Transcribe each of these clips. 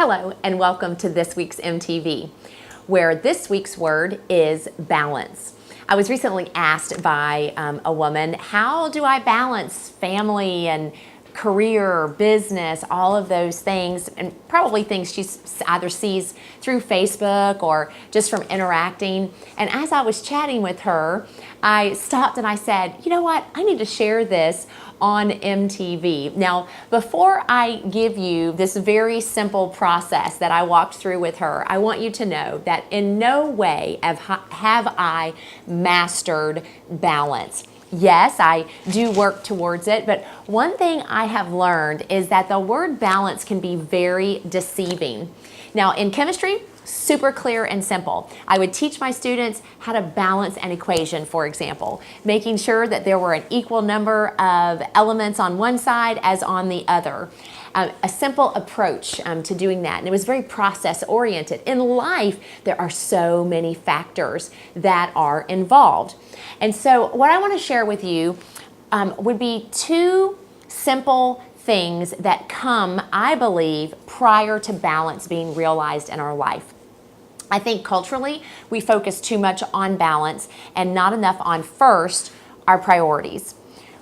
Hello and welcome to this week's MTV, where this week's word is balance. I was recently asked by a woman, how do I balance family and career, business, all of those things, and probably things she either sees through Facebook or just from interacting. And as I was chatting with her, I stopped and I said, you know what, I need to share this on MTV. Now, before I give you this very simple process that I walked through with her, I want you to know that in no way have I mastered balance. Yes, I do work towards it, but one thing I have learned is that the word balance can be very deceiving. Now, in chemistry, super clear and simple. I would teach my students how to balance an equation, for example, making sure that there were an equal number of elements on one side as on the other. A simple approach to doing that, and it was very process-oriented. In life, there are so many factors that are involved. And so what I want to share with you would be two simple things that come, I believe, prior to balance being realized in our life. I think culturally, we focus too much on balance and not enough on first our priorities.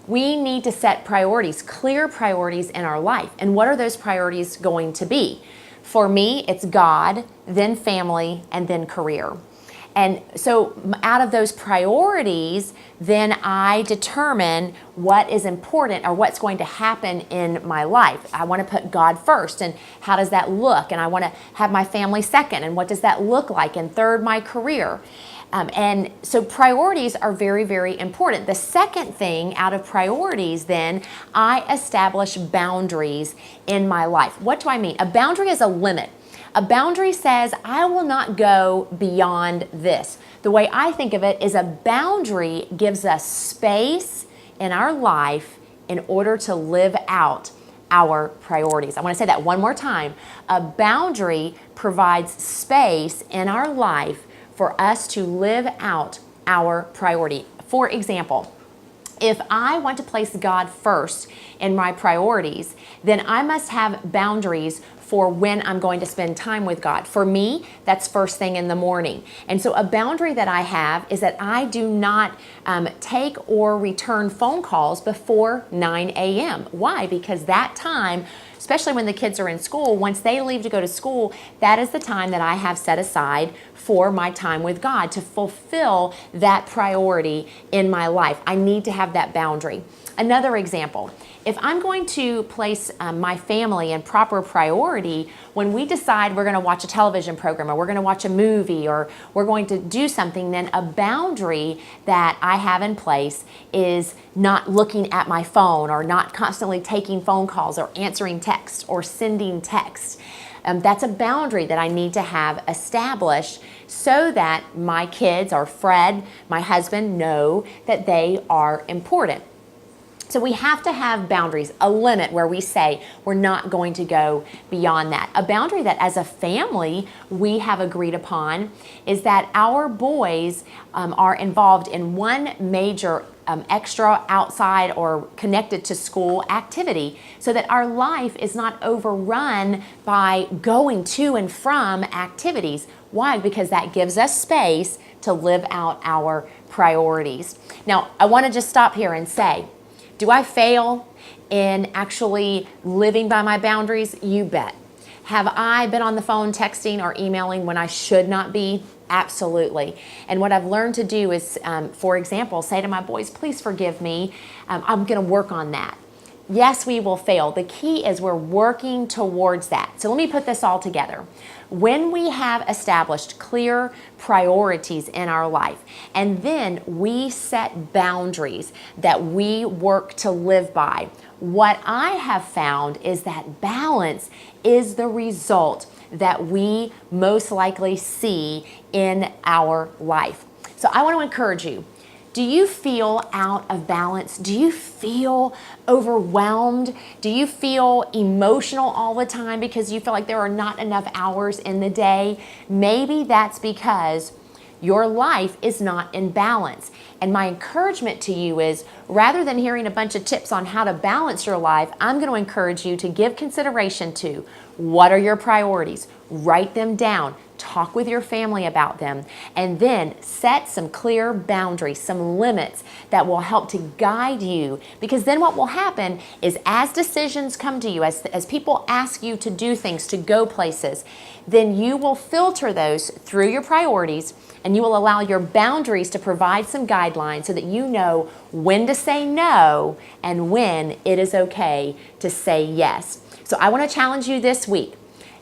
We need to set priorities, clear priorities in our life. And what are those priorities going to be? For me, it's God, then family, and then career. And so out of those priorities, then I determine what is important or what's going to happen in my life. I want to put God first, and how does that look? And I want to have my family second, and what does that look like? And third, my career. And so priorities are very, very important. The second thing out of priorities, then, I establish boundaries in my life. What do I mean? A boundary is a limit. A boundary says, I will not go beyond this. The way I think of it is a boundary gives us space in our life in order to live out our priorities. I want to say that one more time. A boundary provides space in our life for us to live out our priority. For example, if I want to place God first in my priorities, then I must have boundaries for when I'm going to spend time with God. For me, that's first thing in the morning. And so a boundary that I have is that I do not take or return phone calls before 9 a.m. Why? Because that time, especially when the kids are in school, once they leave to go to school, that is the time that I have set aside for my time with God to fulfill that priority in my life. I need to have that boundary. Another example, if I'm going to place my family in proper priority, when we decide we're going to watch a television program or we're going to watch a movie or we're going to do something, then a boundary that I have in place is not looking at my phone or not constantly taking phone calls or answering texts or sending texts. That's a boundary that I need to have established so that my kids or Fred, my husband, know that they are important. So we have to have boundaries, a limit where we say we're not going to go beyond that. A boundary that as a family we have agreed upon is that our boys are involved in one major extra outside or connected to school activity so that our life is not overrun by going to and from activities. Why? Because that gives us space to live out our priorities. Now, I want to just stop here and say, do I fail in actually living by my boundaries? You bet. Have I been on the phone texting or emailing when I should not be? Absolutely. And what I've learned to do is, for example, say to my boys, please forgive me. I'm going to work on that. Yes, we will fail. The key is we're working towards that. So let me put this all together. When we have established clear priorities in our life, and then we set boundaries that we work to live by, what I have found is that balance is the result that we most likely see in our life. So I want to encourage you. Do you feel out of balance? Do you feel overwhelmed? Do you feel emotional all the time because you feel like there are not enough hours in the day? Maybe that's because your life is not in balance. And my encouragement to you is, rather than hearing a bunch of tips on how to balance your life, I'm going to encourage you to give consideration to What are your priorities? Write them down. Talk with your family about them, and then set some clear boundaries, some limits that will help to guide you. Because then what will happen is as decisions come to you, as people ask you to do things, to go places, then you will filter those through your priorities, and you will allow your boundaries to provide some guidelines so that you know when to say no and when it is okay to say yes. So I want to challenge you this week.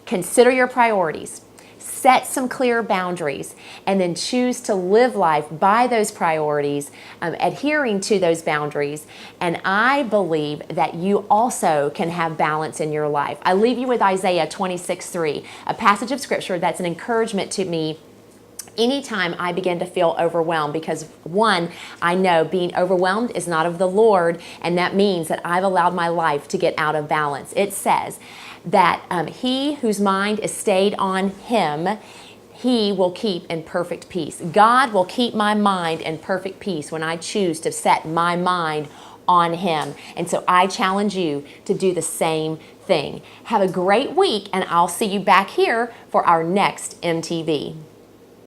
Consider your priorities. Set some clear boundaries, and then choose to live life by those priorities, adhering to those boundaries. And I believe that you also can have balance in your life. I leave you with Isaiah 26:3, a passage of scripture that's an encouragement to me anytime I begin to feel overwhelmed, because one, I know being overwhelmed is not of the Lord, and that means that I've allowed my life to get out of balance. It says that he whose mind is stayed on him, he will keep in perfect peace. God will keep my mind in perfect peace when I choose to set my mind on him. And so I challenge you to do the same thing. Have a great week, and I'll see you back here for our next MTV.